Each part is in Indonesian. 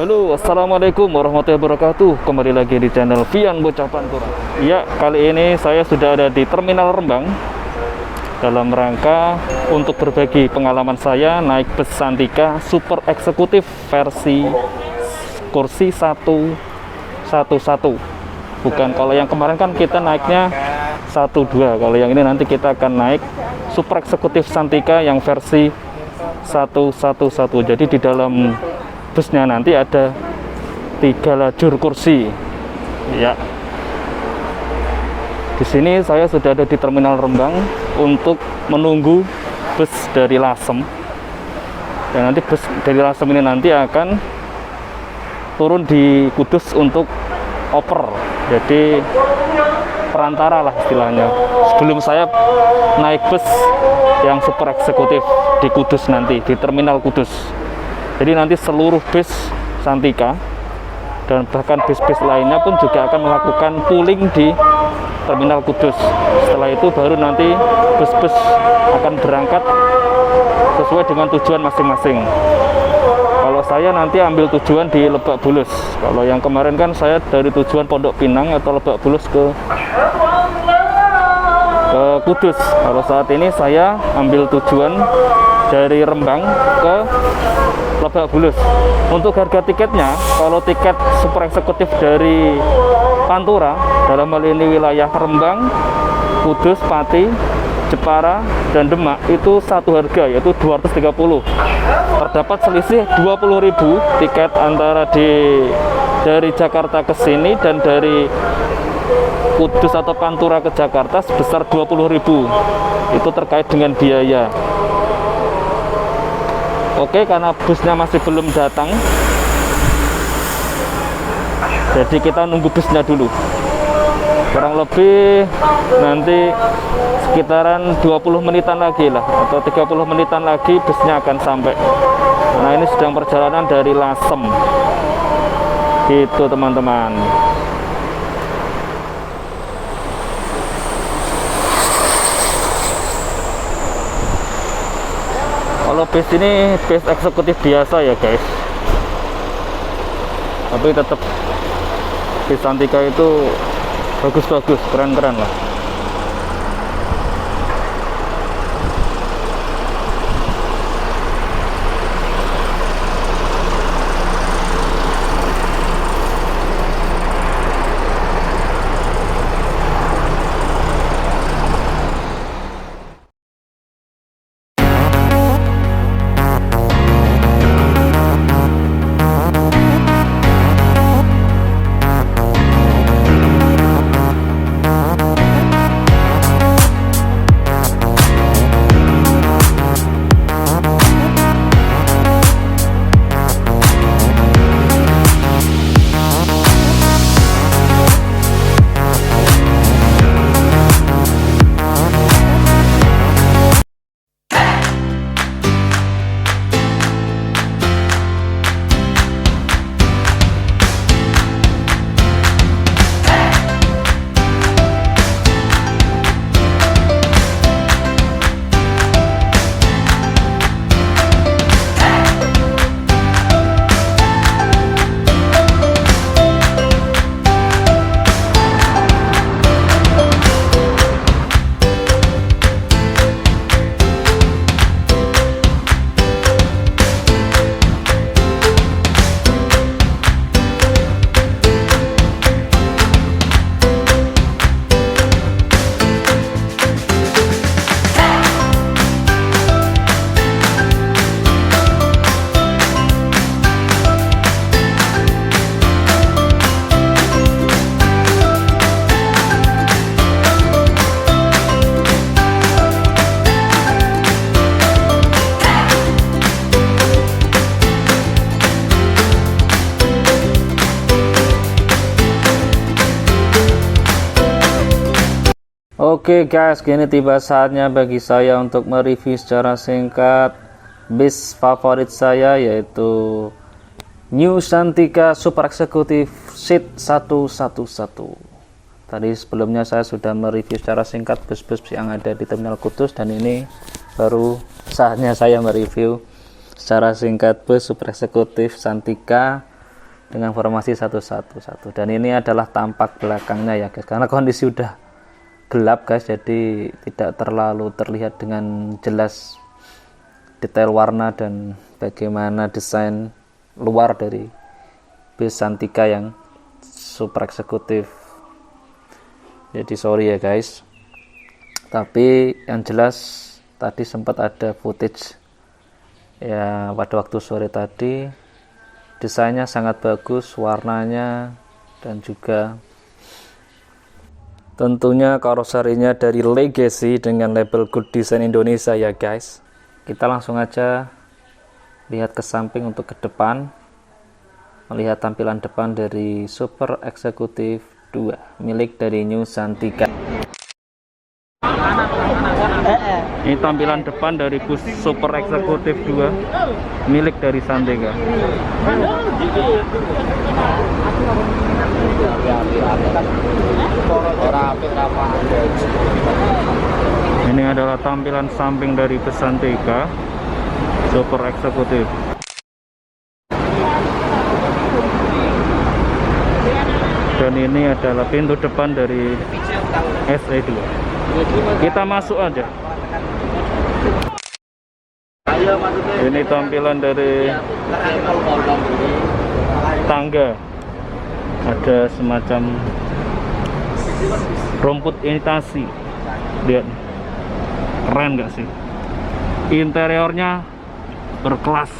Halo, assalamualaikum warahmatullahi wabarakatuh. Kembali lagi di channel Vian Bocah Pantura. Ya, kali ini saya sudah ada di Terminal Rembang dalam rangka untuk berbagi pengalaman saya naik bus Santika Super Eksekutif versi kursi 111. Bukan, kalau yang kemarin kan kita naiknya 12. Kalau yang ini nanti kita akan naik Super Eksekutif Santika yang versi 111. Jadi di dalam busnya nanti ada 3 lajur kursi. Ya. Di sini saya sudah ada di Terminal Rembang untuk menunggu bus dari Lasem. Dan nanti bus dari Lasem ini nanti akan turun di Kudus untuk oper. Jadi perantara lah istilahnya. Sebelum saya naik bus yang super eksekutif di Kudus nanti, di Terminal Kudus. Jadi nanti seluruh bis Santika dan bahkan bis-bis lainnya pun juga akan melakukan pooling di Terminal Kudus. Setelah itu baru nanti bus-bus akan berangkat sesuai dengan tujuan masing-masing. Kalau saya nanti ambil tujuan di Lebak Bulus. Kalau yang kemarin kan saya dari tujuan Pondok Pinang atau Lebak Bulus ke Kudus. Kalau saat ini saya ambil tujuan dari Rembang ke Lebak Bulus. Untuk harga tiketnya, kalau tiket super eksekutif dari Pantura, dalam hal ini wilayah Rembang, Kudus, Pati, Jepara, dan Demak, itu satu harga, yaitu 230. Terdapat selisih 20.000 tiket antara dari Jakarta ke sini dan dari Kudus atau Pantura ke Jakarta sebesar 20.000. Itu terkait dengan biaya. Oke, karena busnya masih belum datang, jadi kita nunggu busnya dulu. Kurang lebih nanti sekitaran 20 menitan lagi lah, atau 30 menitan lagi busnya akan sampai. Nah, ini sedang perjalanan dari Lasem. Gitu teman-teman. Kalau bis ini bis eksekutif biasa ya guys, tapi tetap bis Santika itu bagus-bagus, keren-keren lah. Oke guys, kini tiba saatnya bagi saya untuk mereview secara singkat bis favorit saya, yaitu New Santika Super Eksekutif Seat 111. Tadi sebelumnya saya sudah mereview secara singkat bus-bus yang ada di Terminal Kudus, dan ini baru saatnya saya mereview secara singkat bus Super Eksekutif Santika dengan formasi 111. Dan ini adalah tampak belakangnya ya guys, karena kondisi udah gelap guys, jadi tidak terlalu terlihat dengan jelas detail warna dan bagaimana desain luar dari bus Santika yang super eksekutif. Jadi sorry ya guys, tapi yang jelas tadi sempat ada footage ya pada waktu sore tadi. Desainnya sangat bagus, warnanya, dan juga tentunya karoserinya dari Legacy dengan label Good Design Indonesia ya guys. Kita langsung aja lihat ke samping untuk ke depan, melihat tampilan depan dari Super Executive 2 milik dari New Santika. Ini tampilan depan dari bus Super Executive 2 milik dari Santika. Ini adalah tampilan samping dari bus Santika Super Executive. Dan ini adalah pintu depan dari SE2. Kita masuk aja. Ini tampilan dari tangga. Ada semacam rumput imitasi. Lihat, keren nggak sih? Interiornya berkelas,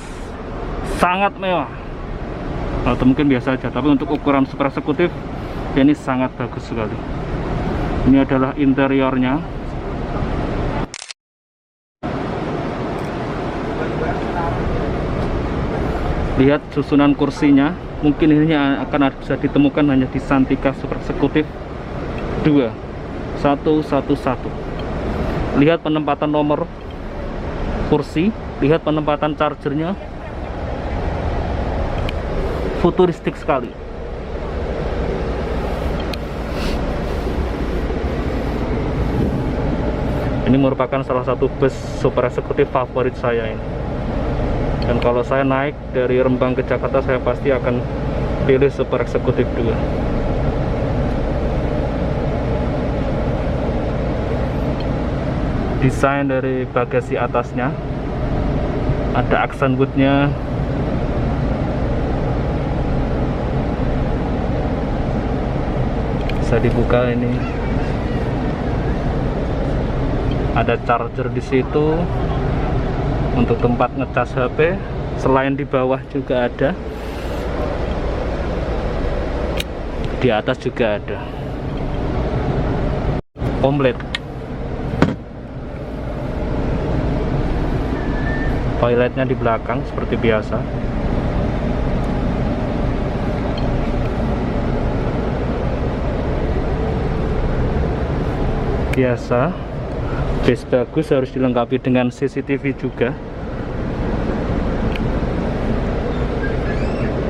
sangat mewah. Atau mungkin biasa aja, tapi untuk ukuran super eksekutif ini sangat bagus sekali. Ini adalah interiornya. Lihat susunan kursinya, mungkin ini akan bisa ditemukan hanya di Santika Super Eksekutif 2 111. Lihat penempatan nomor kursi, lihat penempatan chargernya, futuristik sekali. Ini merupakan salah satu bus super eksekutif favorit saya ini. Dan kalau saya naik dari Rembang ke Jakarta, saya pasti akan pilih Super Eksekutif 2. Desain dari bagasi atasnya, ada aksen woodnya, bisa dibuka ini. Ada charger di situ untuk tempat ngecas HP. Selain di bawah juga ada, di atas juga ada. Komplit. Toiletnya di belakang seperti biasa. Biasa, bus bagus harus dilengkapi dengan CCTV juga.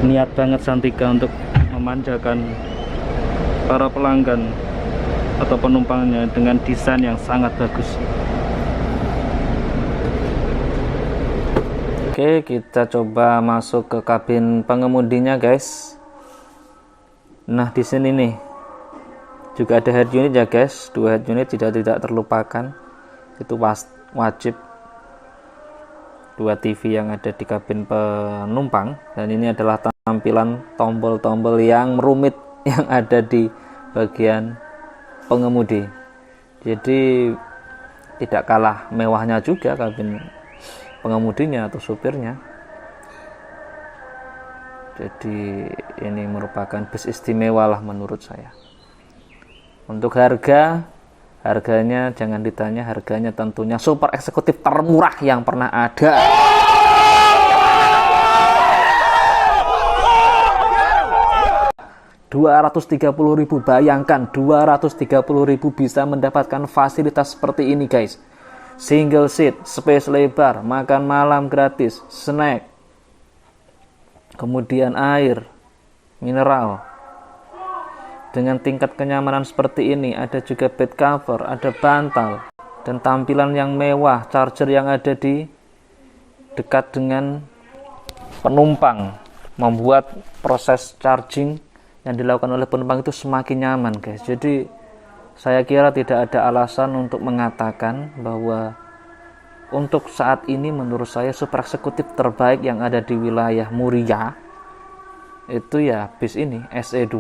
Niat banget Santika untuk memanjakan para pelanggan atau penumpangnya dengan desain yang sangat bagus. Oke, kita coba masuk ke kabin pengemudinya guys. Nah, di sini nih juga ada head unit ya guys. 2 head unit tidak terlupakan. Itu wajib. 2 TV yang ada di kabin penumpang. Dan ini adalah tampilan tombol-tombol yang rumit yang ada di bagian pengemudi. Jadi tidak kalah mewahnya juga kabin pengemudinya atau supirnya. Jadi ini merupakan bus istimewa lah menurut saya. Untuk harganya jangan ditanya, harganya tentunya super eksekutif termurah yang pernah ada. Rp230.000, bayangkan 230.000 bisa mendapatkan fasilitas seperti ini guys. Single seat, space lebar, makan malam gratis, snack, kemudian air mineral dengan tingkat kenyamanan seperti ini. Ada juga bed cover, ada bantal, dan tampilan yang mewah. Charger yang ada di dekat dengan penumpang. membuat proses charging yang dilakukan oleh penumpang itu semakin nyaman guys. Jadi saya kira tidak ada alasan untuk mengatakan bahwa untuk saat ini menurut saya super eksekutif terbaik yang ada di wilayah Muria itu ya bis ini SE2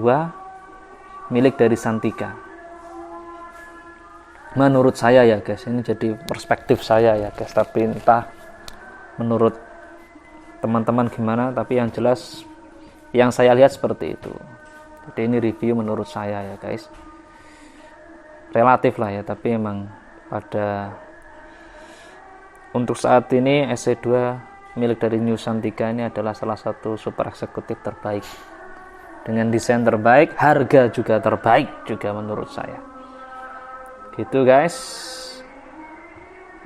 milik dari Santika. Menurut saya ya guys, ini jadi perspektif saya ya guys, tapi entah menurut teman-teman gimana, tapi yang jelas yang saya lihat seperti itu. Jadi ini review menurut saya ya guys, relatif lah ya, tapi emang pada untuk saat ini SE2 milik dari New Santika ini adalah salah satu super eksekutif terbaik dengan desain terbaik, harga juga terbaik juga menurut saya gitu guys.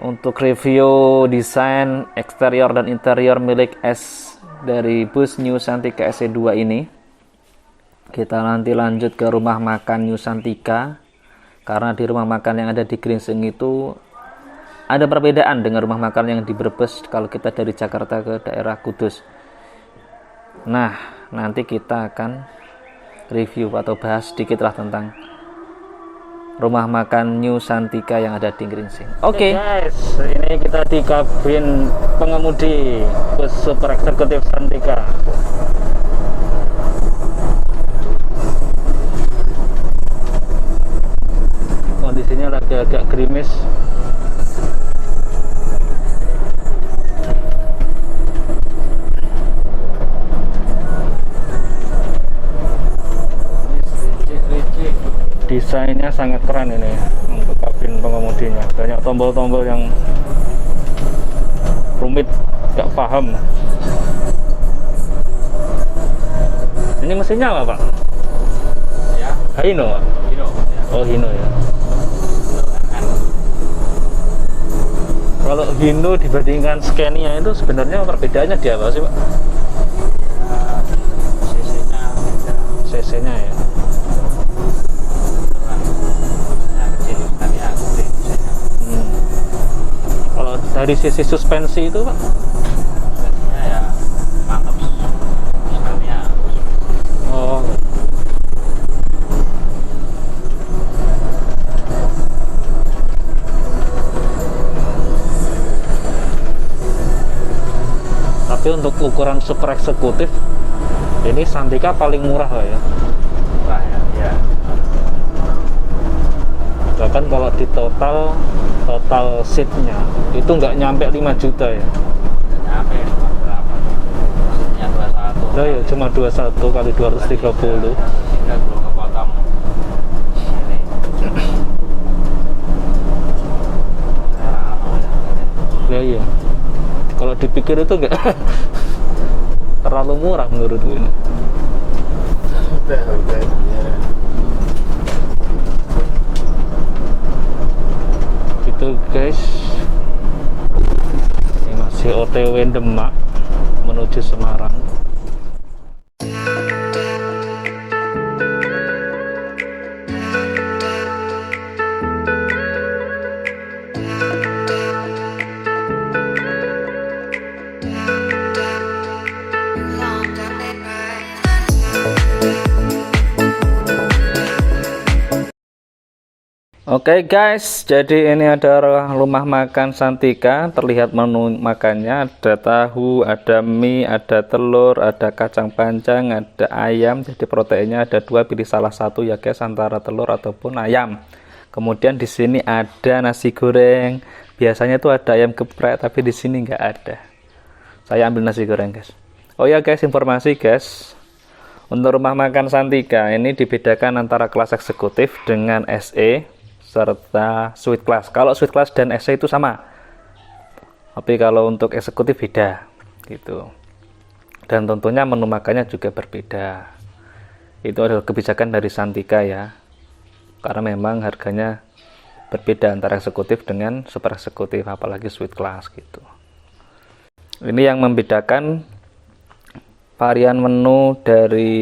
Untuk review desain eksterior dan interior milik dari bus New Santika SE2 ini, kita nanti lanjut ke rumah makan New Santika, karena di rumah makan yang ada di Gringsing itu ada perbedaan dengan rumah makan yang di Brebes kalau kita dari Jakarta ke daerah Kudus. Nah, nanti kita akan review atau bahas sedikit lah tentang rumah makan New Santika yang ada di Gringsing. Oke guys, ini kita di kabin pengemudi bus super eksekutif Santika. Kondisinya lagi agak gerimis. Desainnya sangat keren ini untuk kabin pengemudinya, banyak tombol-tombol yang rumit, gak paham. Ini mesinnya apa Pak? Ya, Hino Pak? Hino. Ya. Oh Hino ya. Kalau Hino dibandingkan Scania itu sebenarnya perbedaannya di apa sih Pak? CC-nya beda. CC-nya ya. Kalau dari sisi suspensi itu Pak? Suspensinya ya mantap. Scania. Oh. Tapi untuk ukuran super eksekutif ini Santika paling murah lah ya. Murah ya. Ya. Bahkan kalau di total seatnya itu nggak nyampe 5 juta ya. Nyampe cuma berapa? Mesinnya 21. Oh ya, cuma 21 kali 230. Tinggal belum kepotong. Ini. Ya iya. Kalau dipikir itu nggak terlalu murah menurutku ini. Udah. Ya. Gitu guys. Ini masih OTW Demak menuju Semarang. Oke guys, jadi ini adalah rumah makan Santika. Terlihat menu makannya, ada tahu, ada mie, ada telur, ada kacang panjang, ada ayam. Jadi proteinnya ada 2, pilih salah satu ya guys, antara telur ataupun ayam. Kemudian di sini ada nasi goreng. Biasanya tuh ada ayam geprek, tapi di sini nggak ada. Saya ambil nasi goreng guys. Oh ya guys, informasi guys, untuk rumah makan Santika ini dibedakan antara kelas eksekutif dengan SE serta suite class. Kalau suite class dan SE itu sama, tapi kalau untuk eksekutif beda gitu. Dan tentunya menu makannya juga berbeda. Itu adalah kebijakan dari Santika ya, karena memang harganya berbeda antara eksekutif dengan super eksekutif, apalagi suite class gitu. Ini yang membedakan varian menu dari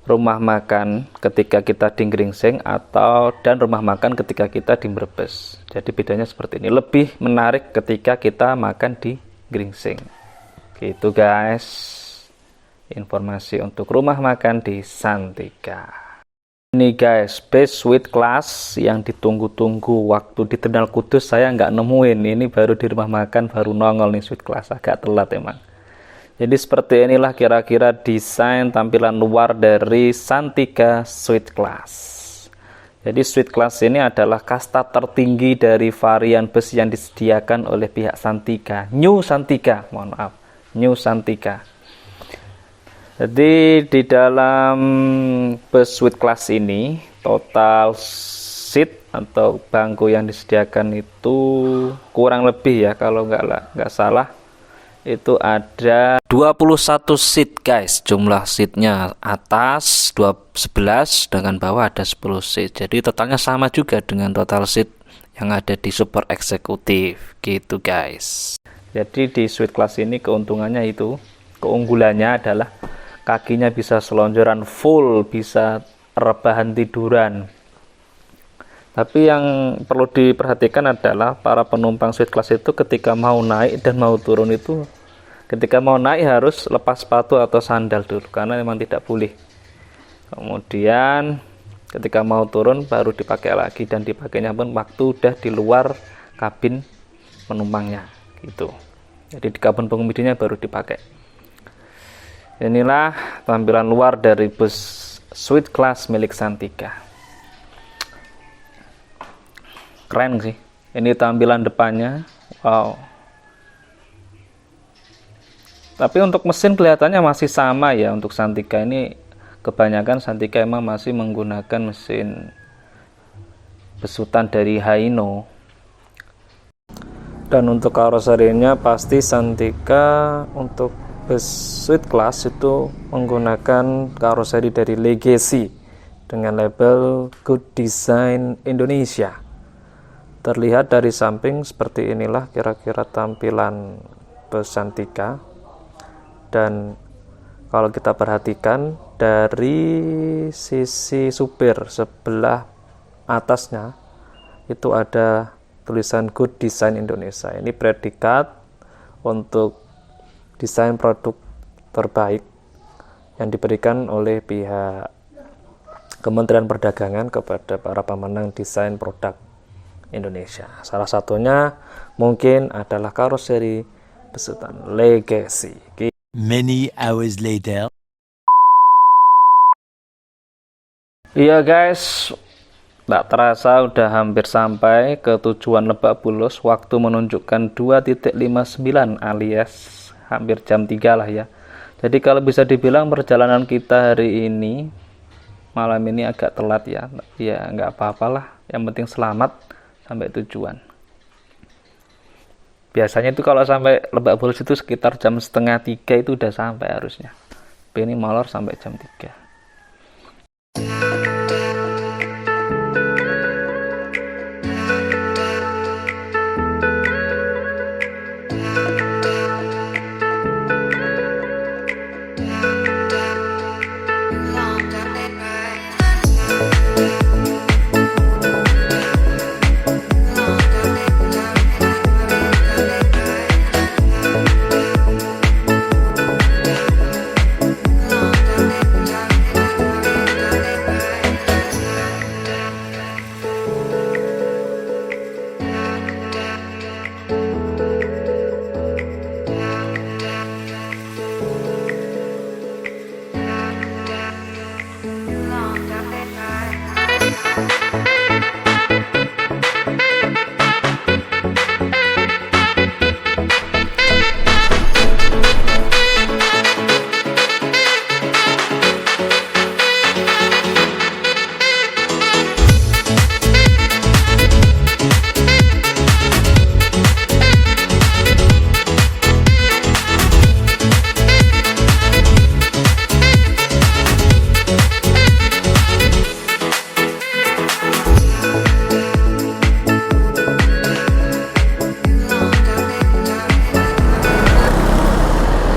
rumah makan ketika kita di Gringsing dan rumah makan ketika kita di Brebes. Jadi bedanya seperti ini. Lebih menarik ketika kita makan di Gringsing. Gitu guys, informasi untuk rumah makan di Santika. Ini guys, base with class yang ditunggu-tunggu waktu di Terminal Kudus saya nggak nemuin. Ini baru di rumah makan baru nongol nih Sweet Class, agak telat emang. Jadi seperti inilah kira-kira desain tampilan luar dari Santika Sweet Class. Jadi Sweet Class ini adalah kasta tertinggi dari varian bus yang disediakan oleh pihak Santika. New Santika, mohon maaf, New Santika. Jadi di dalam bus Sweet Class ini total seat atau bangku yang disediakan itu kurang lebih ya, kalau nggak salah itu ada 21 seat guys. Jumlah seatnya atas 11 dengan bawah ada 10 seat. Jadi totalnya sama juga dengan total seat yang ada di super eksekutif gitu guys. Jadi di Sweet Class ini keuntungannya itu, keunggulannya adalah kakinya bisa selonjoran full, bisa rebahan tiduran. Tapi yang perlu diperhatikan adalah para penumpang Sweet Class itu ketika mau naik dan mau turun itu, ketika mau naik harus lepas sepatu atau sandal dulu karena memang tidak boleh. Kemudian ketika mau turun baru dipakai lagi, dan dipakainya pun waktu udah di luar kabin penumpangnya gitu. Jadi di kabin pengemudinya baru dipakai. Inilah tampilan luar dari bus Sweet Class milik Santika. Keren sih. Ini tampilan depannya. Wow. Tapi untuk mesin kelihatannya masih sama ya. Untuk Santika ini kebanyakan Santika emang masih menggunakan mesin besutan dari Hino. Dan untuk karoserinya pasti Santika untuk bus Sweet Class itu menggunakan karoseri dari Legacy dengan label Good Design Indonesia. Terlihat dari samping seperti inilah kira-kira tampilan bus Santika. Dan kalau kita perhatikan dari sisi supir sebelah atasnya itu ada tulisan Good Design Indonesia. Ini predikat untuk desain produk terbaik yang diberikan oleh pihak Kementerian Perdagangan kepada para pemenang desain produk Indonesia. Salah satunya mungkin adalah karoseri besutan Legacy. Many hours later. Iya guys, tak terasa udah hampir sampai ke tujuan Lebak Bulus. Waktu menunjukkan 2.59 alias hampir jam 3 lah ya. Jadi kalau bisa dibilang perjalanan kita hari ini malam ini agak telat ya. Ya nggak apa-apalah, yang penting selamat sampai tujuan. Biasanya itu kalau sampai Lebak Bulus itu sekitar jam 2:30 itu udah sampai harusnya. Tapi ini molor sampai jam 3.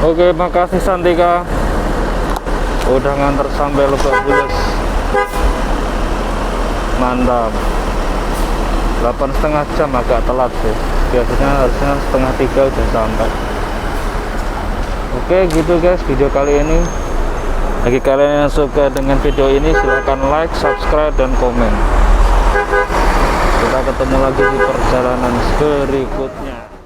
Oke, makasih Santika udah nganter sampai Lebak Bulus. Mantap. 8,5 jam agak telat sih. Biasanya harusnya 2:30 udah sampai. Oke gitu guys video kali ini. Bagi kalian yang suka dengan video ini silahkan like, subscribe, dan komen. Kita ketemu lagi di perjalanan berikutnya.